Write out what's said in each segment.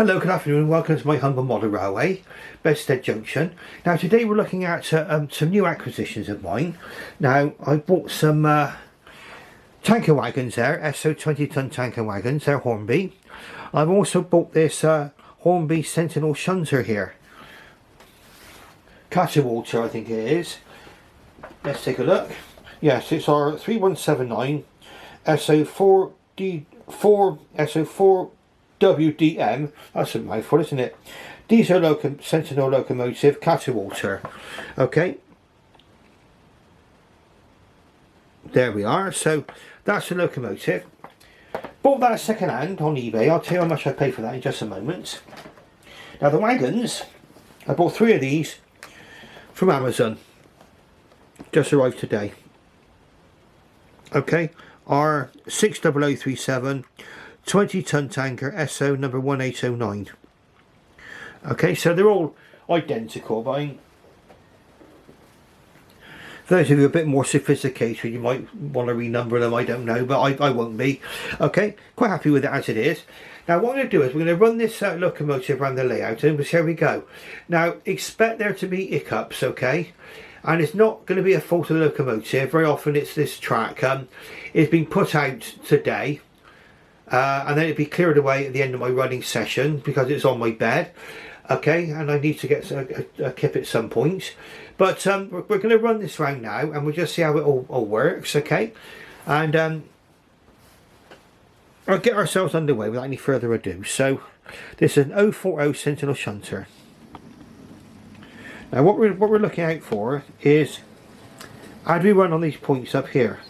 Hello, good afternoon, and welcome to my humble model railway, Bedstead Junction. Now today we're looking at some new acquisitions of mine. Now I bought some tanker wagons there, ESSO 20-ton tanker wagons, they're Hornby. I've also bought this Hornby Sentinel Shunter here. Cattewater I think it is. Let's take a look. Yes, it's R3179 ESSO 4 WDM, that's a mouthful, isn't it? Diesel Sentinel locomotive, Cattewater. Okay. There we are. So that's the locomotive. Bought that second hand on eBay. I'll tell you how much I paid for that in just a moment. Now the wagons, I bought 3 of these from Amazon. Just arrived today. Okay. R60037 20-ton tanker ESSO number 1809. Okay, so they're all identical, but for those of you a bit more sophisticated, you might want to renumber them, I don't know, but I won't be. Okay, quite happy with it as it is. Now what I'm going to do is we're going to run this locomotive around the layout, and we'll see how we go. Now expect there to be hiccups, okay? And it's not going to be a fault of the locomotive. Very often it's this track. It's been put out today. And then it'll be cleared away at the end of my running session because it's on my bed. Okay, and I need to get a kip at some point. But we're going to run this round now and we'll just see how it all works, okay? And I'll get ourselves underway without any further ado. So this is an 040 Sentinel Shunter. Now what we're looking out for is how do we run on these points up here?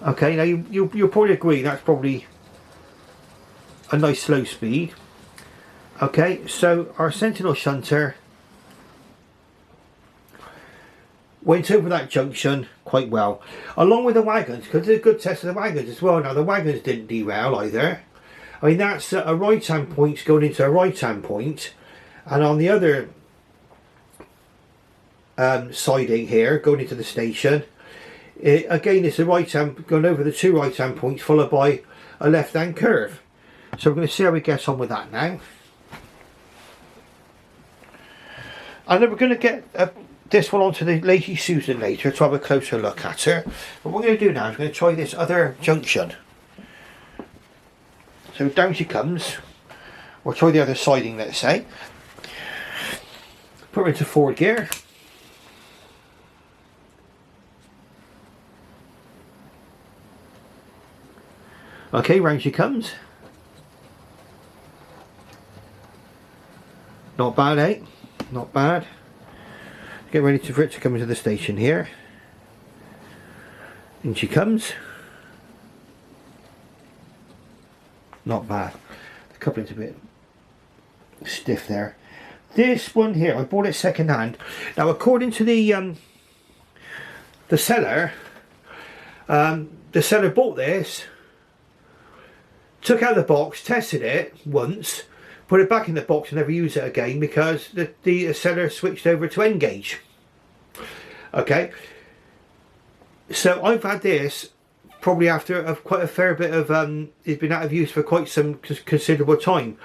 Okay, now you'll probably agree that's probably a nice slow speed. Okay, so our Sentinel Shunter went over that junction quite well, along with the wagons, because it's a good test of the wagons as well. Now the wagons didn't derail either. I mean that's a right hand point going into a right hand point, and on the other siding here going into the station, again it's a right hand going over the 2 right hand points followed by a left hand curve. So we're going to see how we get on with that now, and then we're going to get this one onto the Lady Susan later to have a closer look at her. But what we're going to do now is we're going to try this other junction. So down she comes. We'll try the other siding, let's say. Put her into 4th gear. Okay, round she comes. Not bad, eh? Not bad. Get ready for it to come into the station here. In she comes. Not bad. The coupling's a bit stiff there. This one here, I bought it second hand. Now according to the seller bought this, took out the box, tested it once, put it back in the box and never used it again because the seller switched over to N gauge. Okay, so I've had this probably after quite a fair bit of it's been out of use for quite some considerable time,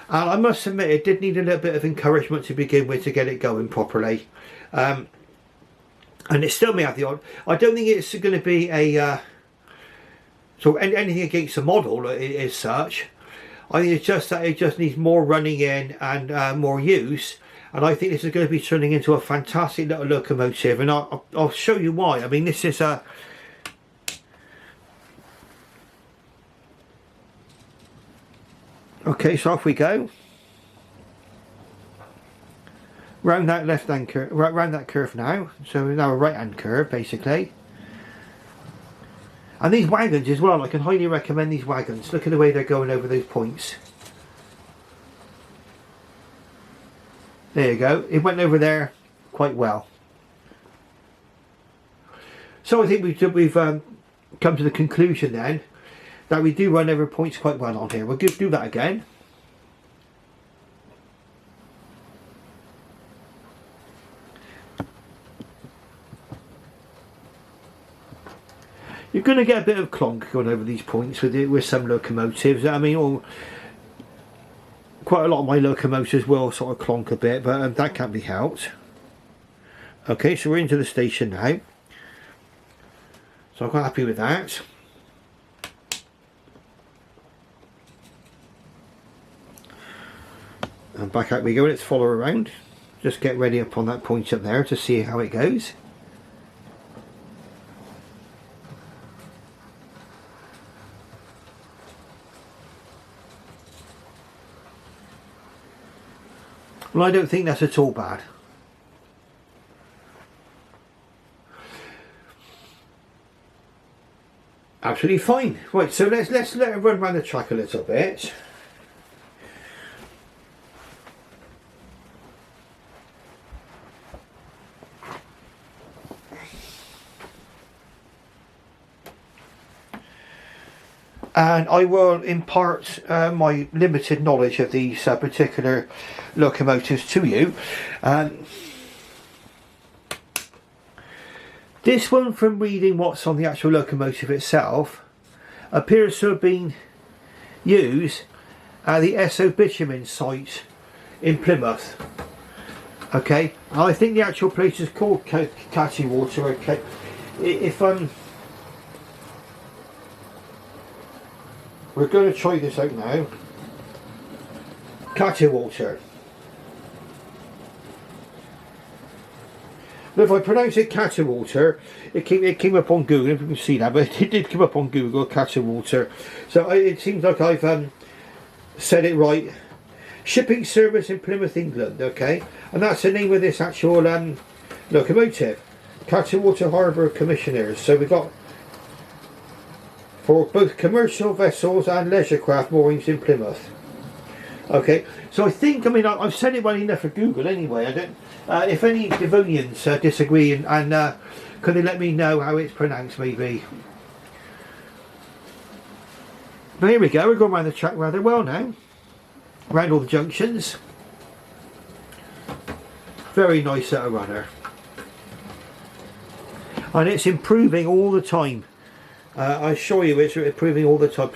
and I must admit it did need a little bit of encouragement to begin with to get it going properly, and it still may have the odd. I don't think it's going to be a so anything against the model is such. I think it's just that it just needs more running in and more use, and I think this is going to be turning into a fantastic little locomotive, and I'll show you why. I mean, this is a okay, so off we go round that left hand curve, round that curve now. So now a right hand curve basically. And these wagons as well, I can highly recommend these wagons. Look at the way they're going over those points. There you go. It went over there quite well. So I think we've come to the conclusion then that we do run over points quite well on here. We'll do that again. You're going to get a bit of clonk going over these points with some locomotives. I mean, quite a lot of my locomotives will sort of clonk a bit, but that can't be helped. Okay, so we're into the station now. So I'm quite happy with that. And back out we go. Let's follow around. Just get ready up on that point up there to see how it goes. Well, I don't think that's at all bad. Absolutely fine. Right, so let's let it run around the track a little bit. And I will impart my limited knowledge of these particular locomotives to you. This one, from reading what's on the actual locomotive itself, appears to have been used at the ESSO bitumen site in Plymouth. Okay, and I think the actual place is called Cattewater. Okay, if we're going to try this out now. Cattewater. If I pronounce it Cattewater, it came up on Google, if you can see that, but it did come up on Google, Cattewater. So it seems like I've said it right. Shipping service in Plymouth, England, okay? And that's the name of this actual locomotive. Cattewater Harbour Commissioners. So we've got for both commercial vessels and leisure craft moorings in Plymouth. Okay, so I think, I mean, I've said it well enough for Google anyway. I don't. If any Devonians disagree, and could they let me know how it's pronounced, maybe? But here we go. We're going around the track rather well now. Around all the junctions. Very nice little runner, and it's improving all the time. I assure you it's improving all the time.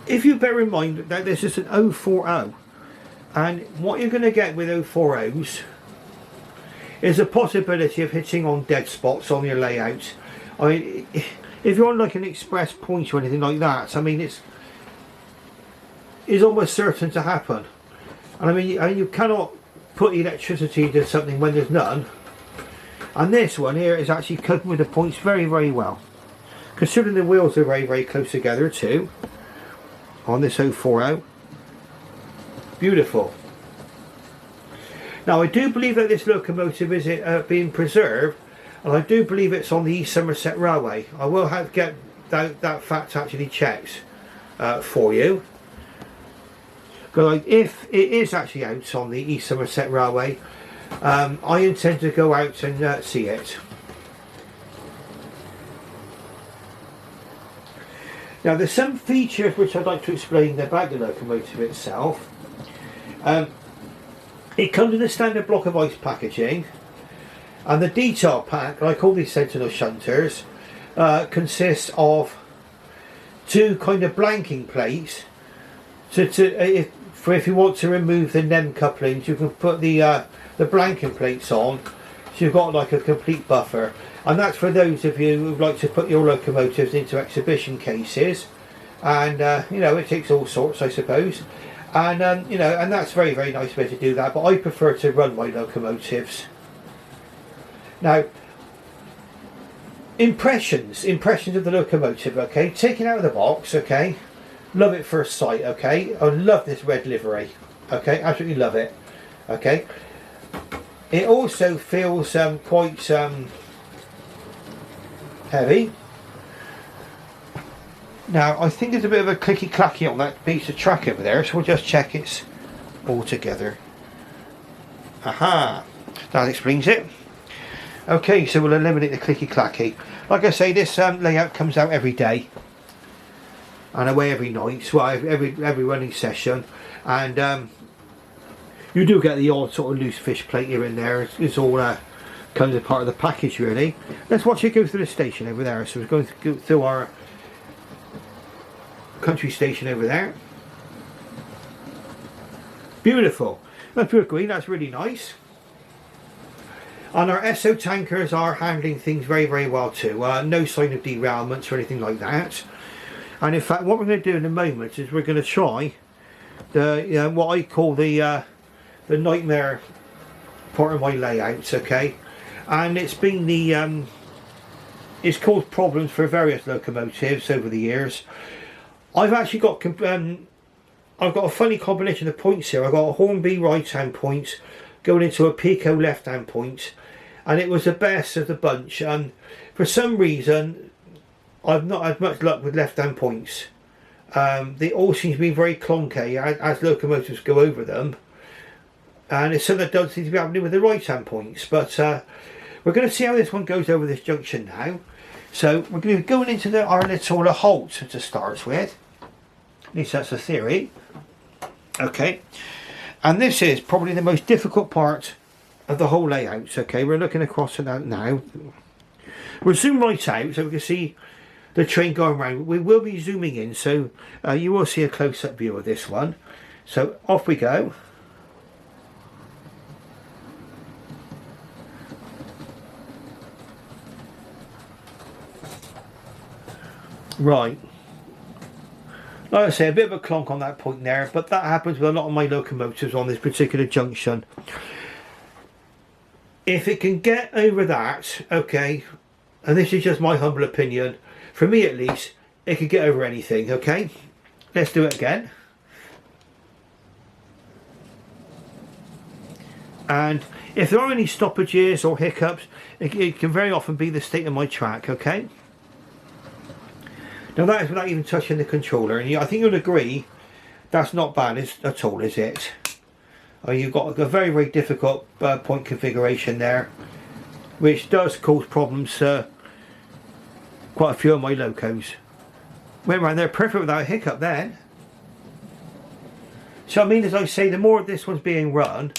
If you bear in mind that this is an 040, and what you're going to get with 040s is a possibility of hitting on dead spots on your layout. I mean, if you're on like an express point or anything like that, I mean it's almost certain to happen. And I mean, you cannot put electricity to something when there's none. And this one here is actually coping with the points very, very well. Considering the wheels are very, very close together too, on this 040. Beautiful. Now I do believe that this locomotive is being preserved, and I do believe it's on the East Somerset Railway. I will have to get that fact actually checked for you. Because if it is actually out on the East Somerset Railway, I intend to go out and see it. Now there's some features which I'd like to explain about the locomotive itself. It comes in a standard block of ice packaging, and the detail pack, like all these Sentinel Shunters, consists of two kind of blanking plates. If you want to remove the NEM couplings, you can put the blanking plates on, so you've got like a complete buffer. And that's for those of you who like to put your locomotives into exhibition cases, and you know, it takes all sorts, I suppose, and you know, and that's very, very nice way to do that. But I prefer to run my locomotives. Now, impressions of the locomotive. Okay, taken out of the box. Okay, love it first sight. Okay, I love this red livery. Okay, absolutely love it. Okay, it also feels quite heavy. Now I think there's a bit of a clicky clacky on that piece of track over there, so we'll just check it's all together. Aha, that explains it. Okay, so we'll eliminate the clicky clacky. Like I say, this layout comes out every day and away every night, well, every running session, and you do get the odd sort of loose fish plate here and there. It's all kind of part of the package, really. Let's watch it go through the station over there. So we're going to go through our country station over there. Beautiful. I do agree, that's really nice. And our ESSO tankers are handling things very, very well too. No sign of derailments or anything like that. And in fact, what we're going to do in a moment is we're going to try the what I call the nightmare part of my layouts. Okay, and it's been the it's caused problems for various locomotives over the years. I've actually got I've got a funny combination of points here. I've got a Hornby right hand point going into a Pico left hand point, and it was the best of the bunch. And for some reason, I've not had much luck with left hand points. They all seem to be very clunky as locomotives go over them, and it's something that does seem to be happening with the right hand points. But we're going to see how this one goes over this junction now. So we're going to be going into our little halt to start with. At least that's the theory. Okay, and this is probably the most difficult part of the whole layout. Okay, we're looking across at that now. We'll zoom right out so we can see the train going around. We will be zooming in, so you will see a close-up view of this one. So off we go. Right. Like I say, a bit of a clonk on that point there, but that happens with a lot of my locomotives on this particular junction. If it can get over that, okay, and this is just my humble opinion, for me at least, it could get over anything. Okay, let's do it again. And if there are any stoppages or hiccups, it can very often be the state of my track. Okay, now that is without even touching the controller, and I think you'll agree that's not bad at all, is it? You've got a very, very difficult point configuration there, which does cause problems. Quite a few of my locos went around there perfect without a hiccup then. So I mean, as I say, the more this one's being run,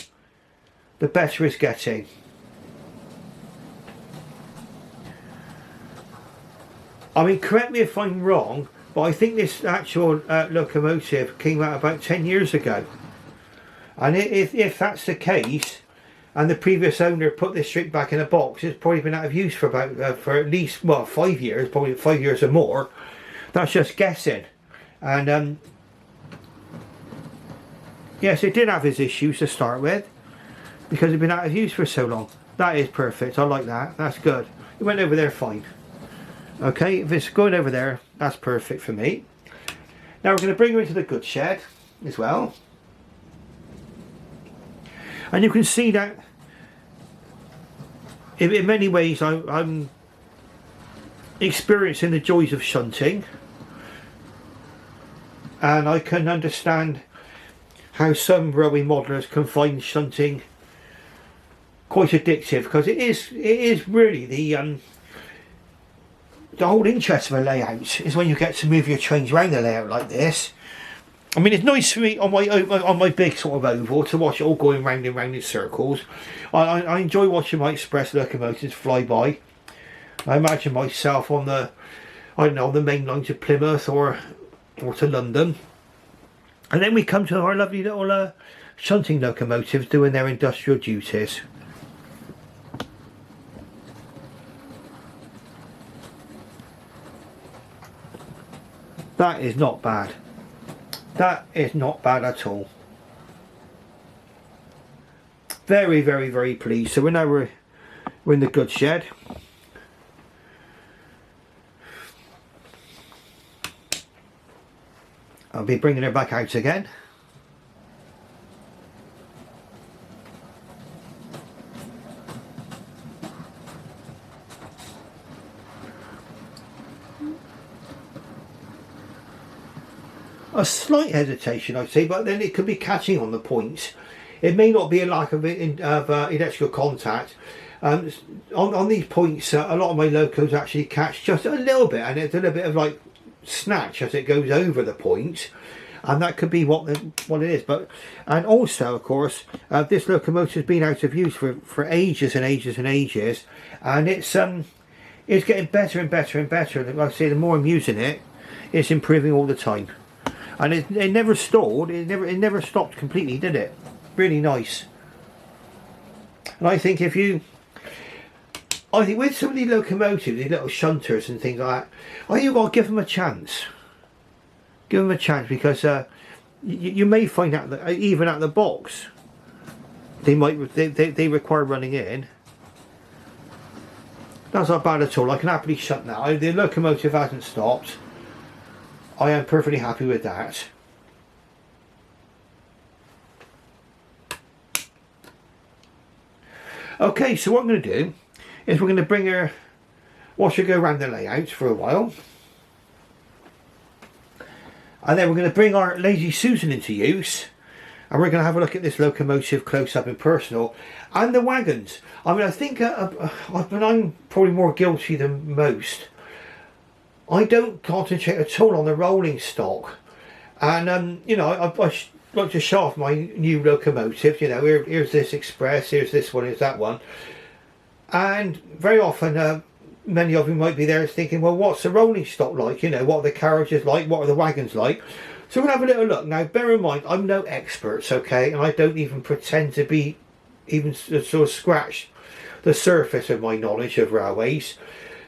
the better it's getting. I mean, correct me if I'm wrong, but I think this actual locomotive came out about 10 years ago. And if that's the case, and the previous owner put this straight back in a box, it's probably been out of use for about for at least, well, 5 years, probably 5 years or more. That's just guessing. And yes, it did have its issues to start with, because it'd been out of use for so long. That is perfect. I like that. That's good. It went over there fine. Okay, if it's going over there, that's perfect for me. Now we're going to bring her into the goods shed as well. And you can see that in many ways I'm experiencing the joys of shunting, and I can understand how some railway modelers can find shunting quite addictive, because it is really the whole interest of a layout is when you get to move your trains around the layout like this. I mean, it's nice for me on my big sort of oval to watch it all going round and round in circles. I enjoy watching my express locomotives fly by. I imagine myself on the, I don't know, on the main line to Plymouth or to London. And then we come to our lovely little shunting locomotives doing their industrial duties. That is not bad. That is not bad at all. Very, very, very pleased. So we're in the goods shed. I'll be bringing her back out again. A slight hesitation, I'd say, but then it could be catching on the points. It may not be a lack of electrical contact. On these points, a lot of my locos actually catch just a little bit, and it's a little bit of like snatch as it goes over the point, and that could be what it is. But and also, of course, this locomotive's been out of use for ages and ages and ages, and it's getting better and better and better. Like I say, the more I'm using it, it's improving all the time. and it never stalled. It never stopped completely, did it? Really nice. And I think with some of these locomotives, these little shunters and things like that, I think you've got to give them a chance. Give them a chance, because you may find out that even at the box, they require running in. That's not bad at all. I can happily shunt now. The locomotive hasn't stopped. I am perfectly happy with that. Okay, so what I'm going to do is we're going to bring her, watch her go around the layout for a while. And then we're going to bring our Lazy Susan into use. And we're going to have a look at this locomotive close up and personal. And the wagons. I mean, I think I'm probably more guilty than most. I don't concentrate at all on the rolling stock. And, you know, I like to show off my new locomotive. You know, here's this express, here's this one, here's that one. And very often, many of you might be there thinking, well, what's the rolling stock like? You know, what are the carriages like? What are the wagons like? So we'll have a little look. Now, bear in mind, I'm no expert, okay? And I don't even pretend to be even sort of scratch the surface of my knowledge of railways.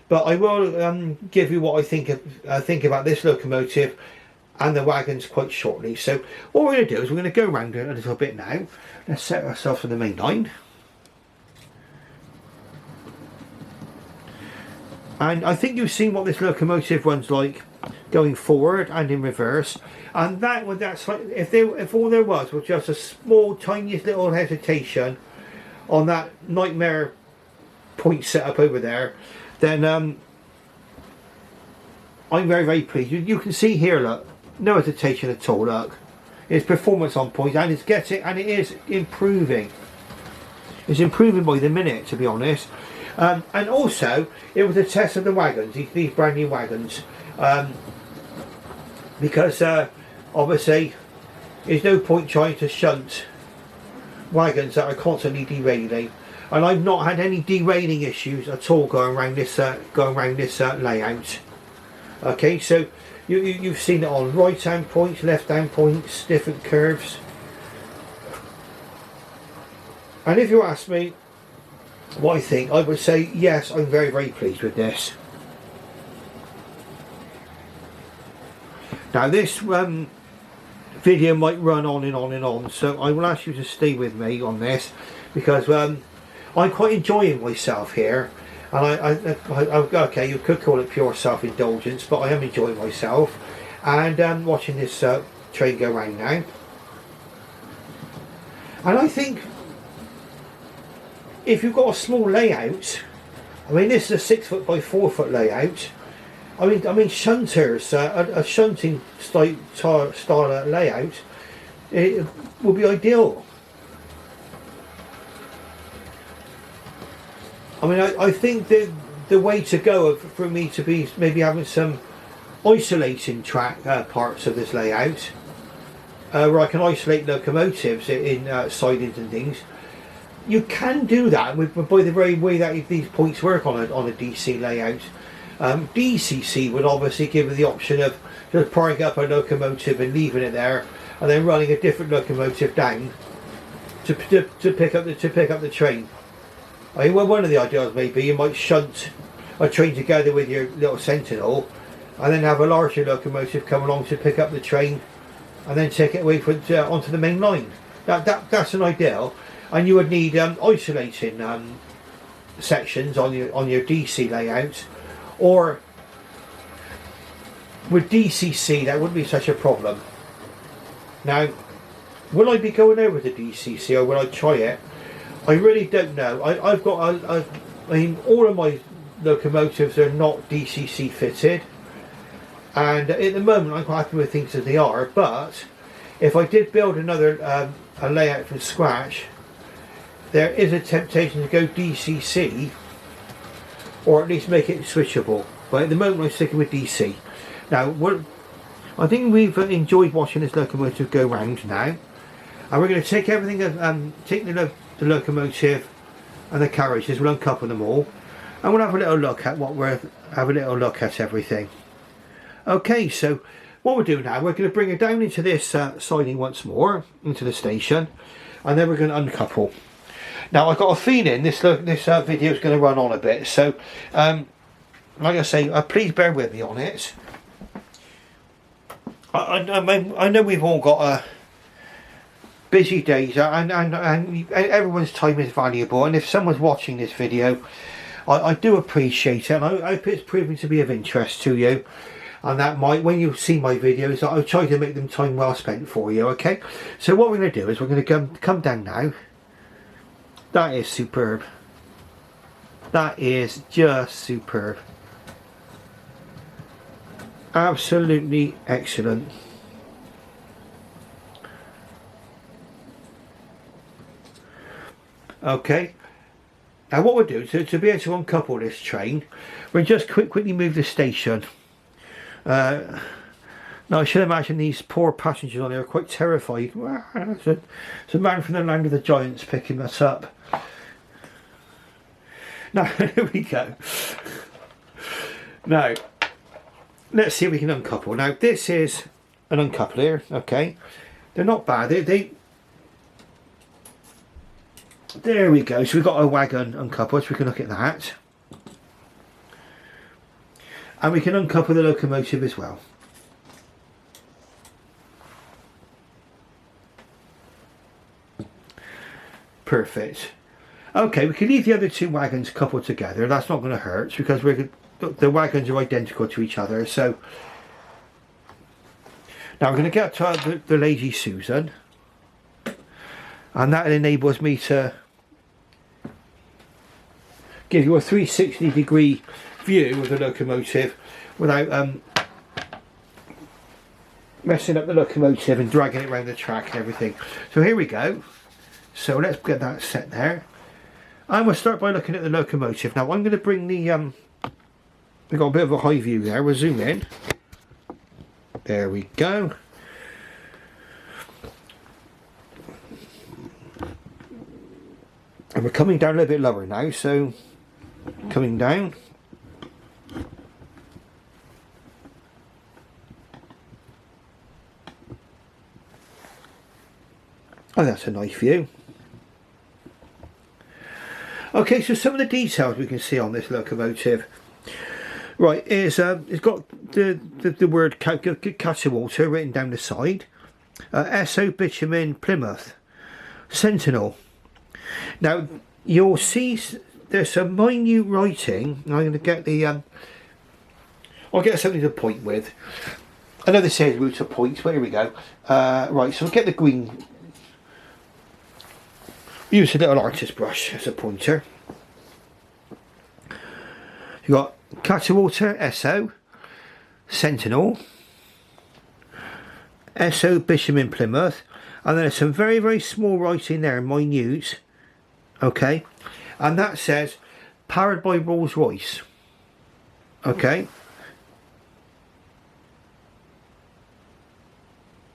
But I will give you what I think about this locomotive and the wagons quite shortly. So what we're going to do is we're going to go around it a little bit now. Let's set ourselves on the main line. And I think you've seen what this locomotive runs like going forward and in reverse. And that's like, if all there was just a small, tiniest little hesitation on that nightmare point set up over there, then I'm very, very pleased. You can see here, look, no hesitation at all. Look, it's performance on point, and it is improving. It's improving by the minute, to be honest. And also, it was a test of the wagons, these brand new wagons, because obviously there's no point trying to shunt wagons that are constantly derailing, and I've not had any derailing issues at all going around this layout. Okay, so you've seen it on right hand points, left hand points, different curves. And if you ask me what I think, I would say yes, I'm very, very pleased with this. Now this video might run on and on and on, so I will ask you to stay with me on this, because I'm quite enjoying myself here. And okay, you could call it pure self-indulgence, but I am enjoying myself and watching this train go round now. And I think if you've got a small layout, I mean, this is a 6 foot by 4 foot layout. I mean shunters, a shunting style layout, it will be ideal. I mean, I think the way to go for me to be maybe having some isolating track parts of this layout, where I can isolate locomotives in sidings and things. You can do that by the very way that these points work on a DC layout. DCC would obviously give you the option of just powering up a locomotive and leaving it there, and then running a different locomotive down to pick up the train. I mean, well, one of the ideas may be you might shunt a train together with your little Sentinel, and then have a larger locomotive come along to pick up the train, and then take it away onto the main line. That's an ideal. And you would need isolating sections on your DC layout, or with DCC that wouldn't be such a problem. Now, will I be going over the DCC, or will I try it? I really don't know. I've got I mean, all of my locomotives are not DCC fitted, and at the moment I'm quite happy with things as they are. But if I did build another a layout from scratch, there is a temptation to go DCC, or at least make it switchable. But at the moment I'm sticking with DC. Now, I think we've enjoyed watching this locomotive go round now, and we're going to take everything, take the locomotive and the carriages, we'll uncouple them all, and we'll have a little look at everything. Okay, so what we'll do now, we're going to bring it down into this siding once more, into the station, and then we're going to uncouple. Now I've got a feeling this video is going to run on a bit, so like I say, please bear with me on it. I know we've all got busy days, and everyone's time is valuable, and if someone's watching this video, I do appreciate it, and I hope it's proving to be of interest to you, and that when you see my videos, I'll try to make them time well spent for you. Okay, so what we're going to do is we're going to come down now. That is superb. That is just superb. Absolutely excellent. Okay, now what we'll do to be able to uncouple this train, we'll just quickly move the station. Now I should imagine these poor passengers on there are quite terrified. It's a man from the land of the giants picking us up. Now here we go. Now let's see if we can uncouple. Now this is an uncoupler. Okay, they're not bad. There we go. So we've got a wagon uncoupled, so we can look at that. And we can uncouple the locomotive as well. Perfect. Okay, we can leave the other two wagons coupled together. That's not going to hurt because the wagons are identical to each other. So now we're going to get to the Lady Susan. And that enables me to give you a 360-degree view of the locomotive without messing up the locomotive and dragging it around the track and everything. So here we go. So let's get that set there. And we'll start by looking at the locomotive. Now I'm going to bring the we've got a bit of a high view there. We'll zoom in. There we go. And we're coming down a little bit lower now, so coming down. Oh, that's a nice view. Okay, so some of the details we can see on this locomotive. Right, is it's got the word Cattewater written down the side. ESSO bitumen Plymouth. Sentinel. Now you'll see there's some minute writing. I'm going to get the I'll get something to point with. I know this says route of points, but here we go. Right, so we'll get the green. Use a little artist brush as a pointer. You've got Cattewater, ESSO, Sentinel, ESSO bitumen Plymouth, and then there's some very, very small writing there, minute. Okay, and that says powered by Rolls-Royce. Okay,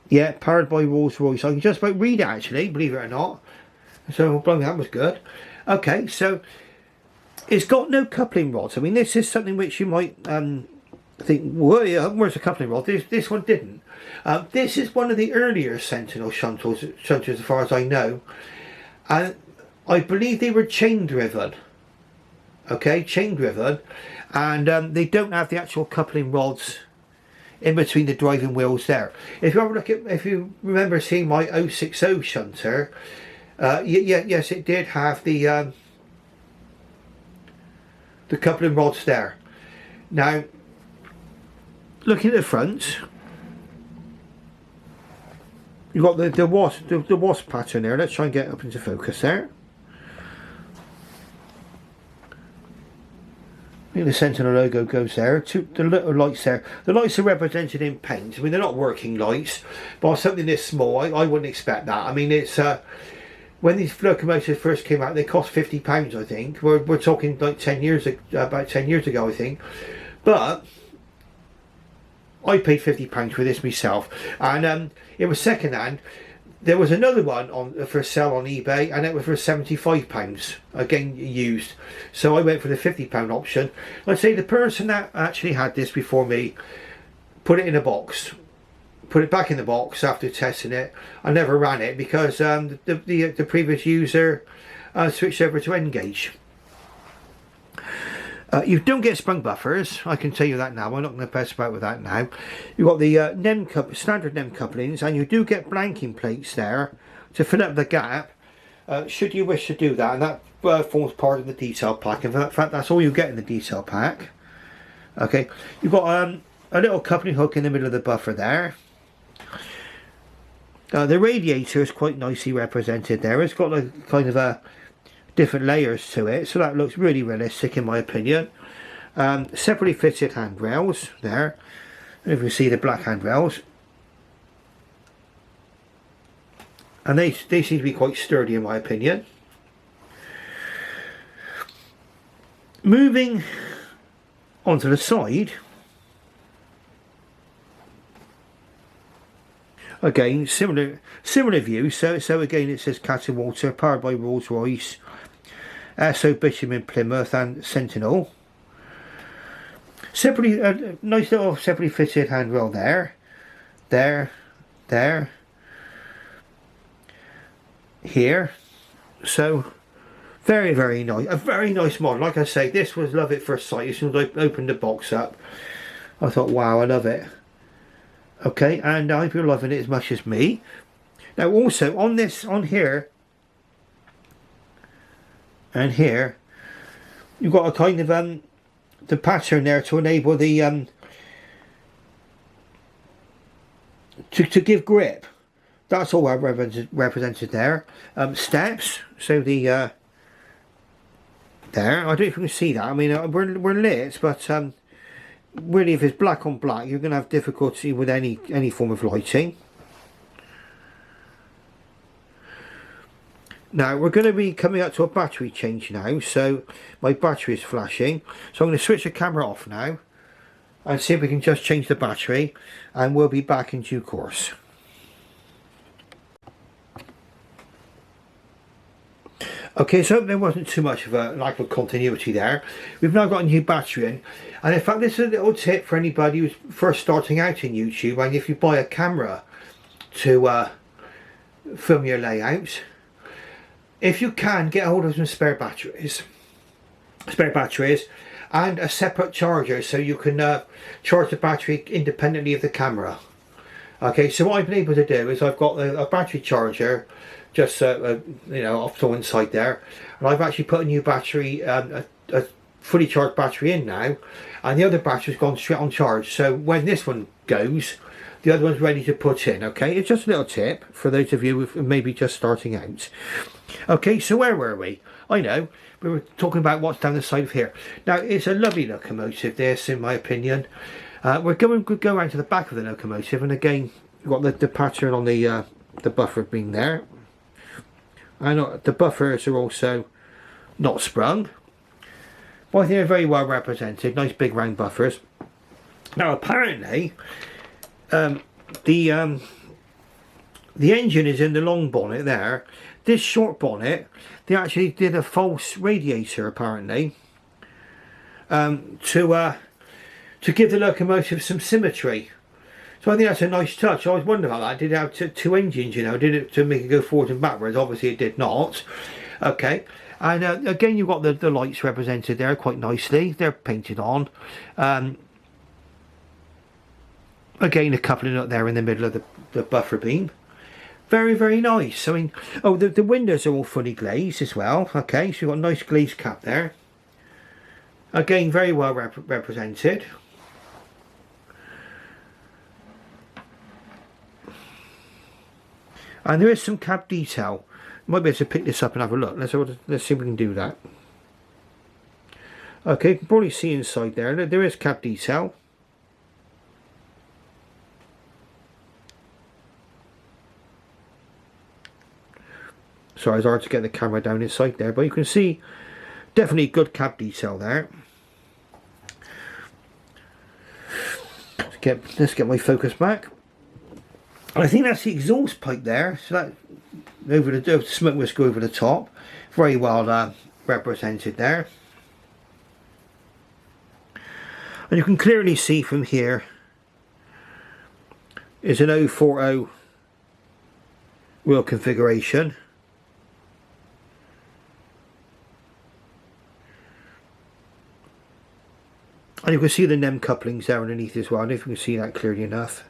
yeah, powered by Rolls-Royce. I can just about read it actually, believe it or not. So that was good. Okay, so it's got no coupling rods. I mean, this is something which you might think, where's the coupling rod? This one didn't. This is one of the earlier Sentinel shunters as far as I know, and I believe they were chain driven. Okay, chain driven, and they don't have the actual coupling rods in between the driving wheels there. If you have a look at, if you remember seeing my 060 shunter, yes, it did have the coupling rods there. Now, looking at the front, you've got the wasp pattern there. Let's try and get up into focus there. I think the Sentinel logo goes there. The little lights there. The lights are represented in paint. I mean, they're not working lights, but something this small, I wouldn't expect that. I mean, it's when these locomotives first came out, they cost £50, I think. We're talking like 10 years, about 10 years ago, I think. But I paid £50 for this myself, and it was second hand. There was another one for sale on eBay, and it was for £75, again used. So I went for the £50 option. I'd say the person that actually had this before me put it in a box. put it back in the box after testing it. I never ran it because the previous user switched over to N-gauge. You don't get sprung buffers, I can tell you that now. I'm not going to mess about with that now. You've got the standard NEM couplings, and you do get blanking plates there to fill up the gap, should you wish to do that, and that forms part of the detail pack. In fact, that's all you get in the detail pack. Okay, you've got a little coupling hook in the middle of the buffer there. The radiator is quite nicely represented there. It's got a kind of a different layers to it, so that looks really realistic in my opinion. Separately fitted handrails there. I don't know if you see the black handrails, and they seem to be quite sturdy in my opinion. Moving onto the side, again similar view. So again it says Cattewater, powered by Rolls-Royce, ESSO bitumen Plymouth and Sentinel. Separately, nice little separately fitted handrail there, here. So very nice, a very nice mod. Like I say, this was love at first sight. As soon as I opened the box up, I thought, wow, I love it. Okay, and I hope you're loving it as much as me. Now also on here and here, you've got a kind of the pattern there to enable the to give grip. That's all represented there. Steps, so the there, I don't know if you can see that. I mean, we're lit, but really if it's black on black, you're going to have difficulty with any form of lighting. Now we're going to be coming up to a battery change now, so my battery is flashing, so I'm going to switch the camera off now and see if we can just change the battery, and we'll be back in due course. Okay, so there wasn't too much of a lack of continuity there. We've now got a new battery in, and in fact this is a little tip for anybody who's first starting out in YouTube, and if you buy a camera to film your layouts, if you can, get a hold of some spare batteries and a separate charger, so you can charge the battery independently of the camera. Okay, so what I've been able to do is I've got a battery charger just you know, off to one side there, and I've actually put a new battery, a fully charged battery in now, and the other battery's gone straight on charge, so when this one goes, the other one's ready to put in. Okay, it's just a little tip for those of you who may be just starting out. Okay, so where were we? I know, we were talking about what's down the side of here. Now, it's a lovely locomotive, this, in my opinion. We're going to go around to the back of the locomotive, and again, you've got the pattern on the buffer being there. And the buffers are also not sprung, but I think they're very well represented. Nice big round buffers. Now, apparently, the engine is in the long bonnet there. This short bonnet, they actually did a false radiator apparently, to give the locomotive some symmetry. So I think that's a nice touch. I was wondering about that. Did it have two engines, you know? Did it to make it go forward and backwards? Obviously it did not. Okay. And again, you've got the lights represented there quite nicely. They're painted on. Again, a coupling up there in the middle of the buffer beam. Very nice. I mean, oh, the windows are all fully glazed as well. Okay, so you've got a nice glazed cap there. Again, very well represented. And there is some cab detail. Might be able to pick this up and have a look. Let's see if we can do that. Okay, you can probably see inside there. There is cab detail. Sorry, it's hard to get the camera down inside there, but you can see definitely good cab detail there. Let's get my focus back. I think that's the exhaust pipe there, so that over the smoke whisk over the top, very well represented there. And you can clearly see from here is an 040 wheel configuration. And you can see the NEM couplings there underneath as well. I don't know if you can see that clearly enough.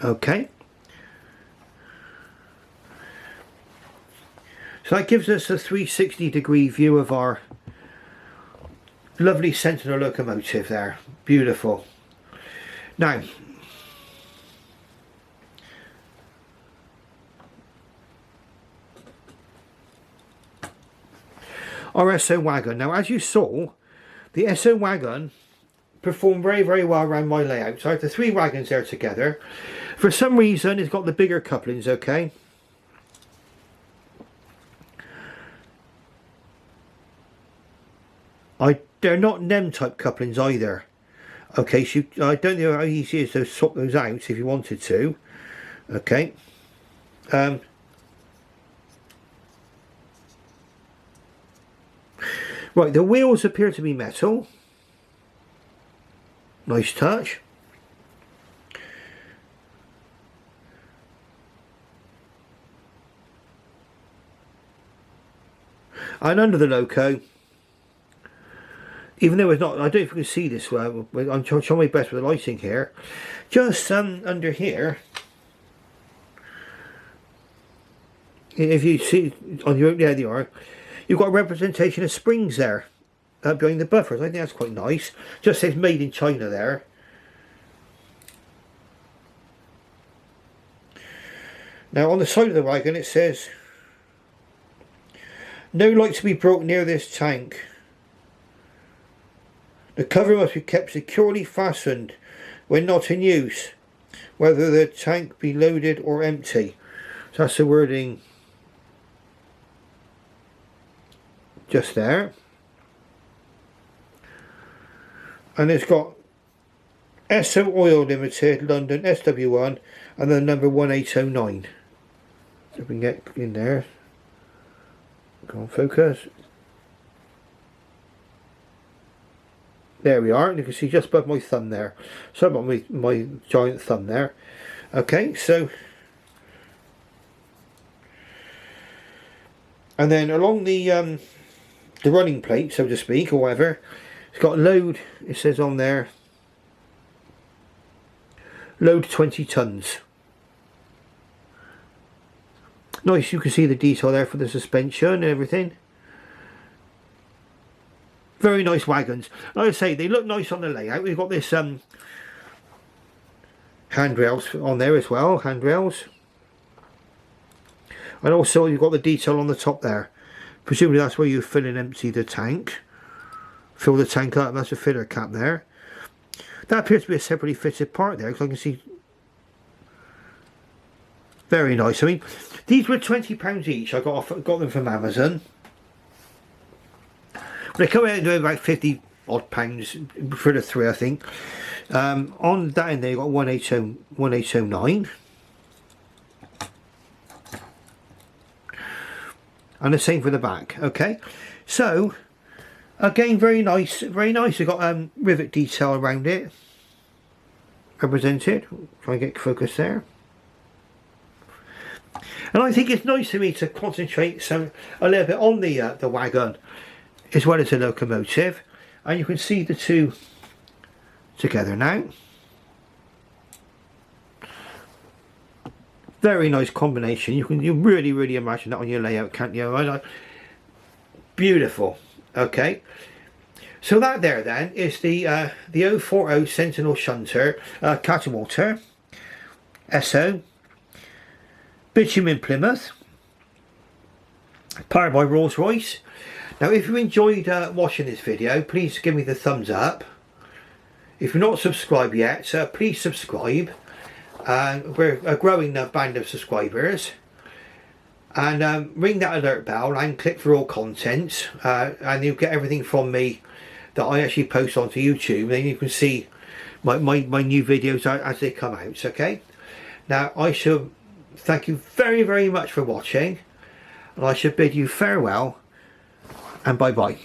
Okay. So that gives us a 360-degree view of our lovely Sentinel locomotive there. Beautiful. Now, our ESSO wagon. Now, as you saw, the ESSO wagon performed very, very well around my layout. So I have the 3 wagons there together. For some reason, it's got the bigger couplings, okay? They're not NEM type couplings either. Okay, so I don't know how easy it is to swap those out if you wanted to. Okay. Right, the wheels appear to be metal. Nice touch. And under the loco, even though it's not, I don't know if you can see this well, I'm trying my best with the lighting here. Just under here, if you see on your, there they are, you've got a representation of springs there behind the buffers. I think that's quite nice. Just says made in China there. Now on the side of the wagon it says, no light to be brought near this tank. The cover must be kept securely fastened when not in use, whether the tank be loaded or empty. So that's the wording just there. And it's got ESSO Oil Limited, London, SW1, and then number 1809. So we can get in there. Go on, focus. There we are, and you can see just above my thumb there. So about my giant thumb there. Okay, so and then along the running plate, so to speak, or whatever, it's got load. It says on there, load 20 tons. Nice, you can see the detail there for the suspension and everything. Very nice wagons. Like I say, they look nice on the layout. We've got this handrails on there as well, handrails. And also you've got the detail on the top there. Presumably that's where you fill and empty the tank. Fill the tank up, that's a filler cap there. That appears to be a separately fitted part there, because I can see. Very nice. I mean, these were £20 each. I got them from Amazon. They come out doing about 50 odd pounds for the 3, I think. On that end there, you got 1809. And the same for the back. Okay, so again, very nice, very nice. We've got rivet detail around it, represented. Try and get focus there. And I think it's nice for me to concentrate a little bit on the wagon as well as the locomotive, and you can see the two together now. Very nice combination. You really imagine that on your layout, can't you? Beautiful. Okay, so that there then is the 040 Sentinel Shunter Cattewater ESSO bitumen Plymouth, powered by Rolls-Royce. Now if you enjoyed watching this video, please give me the thumbs up. If you're not subscribed yet, please subscribe. We're a growing band of subscribers. And ring that alert bell and click for all content. And you'll get everything from me that I actually post onto YouTube. Then you can see my new videos as they come out, okay? Now I shall thank you very much for watching. And I should bid you farewell. And bye bye.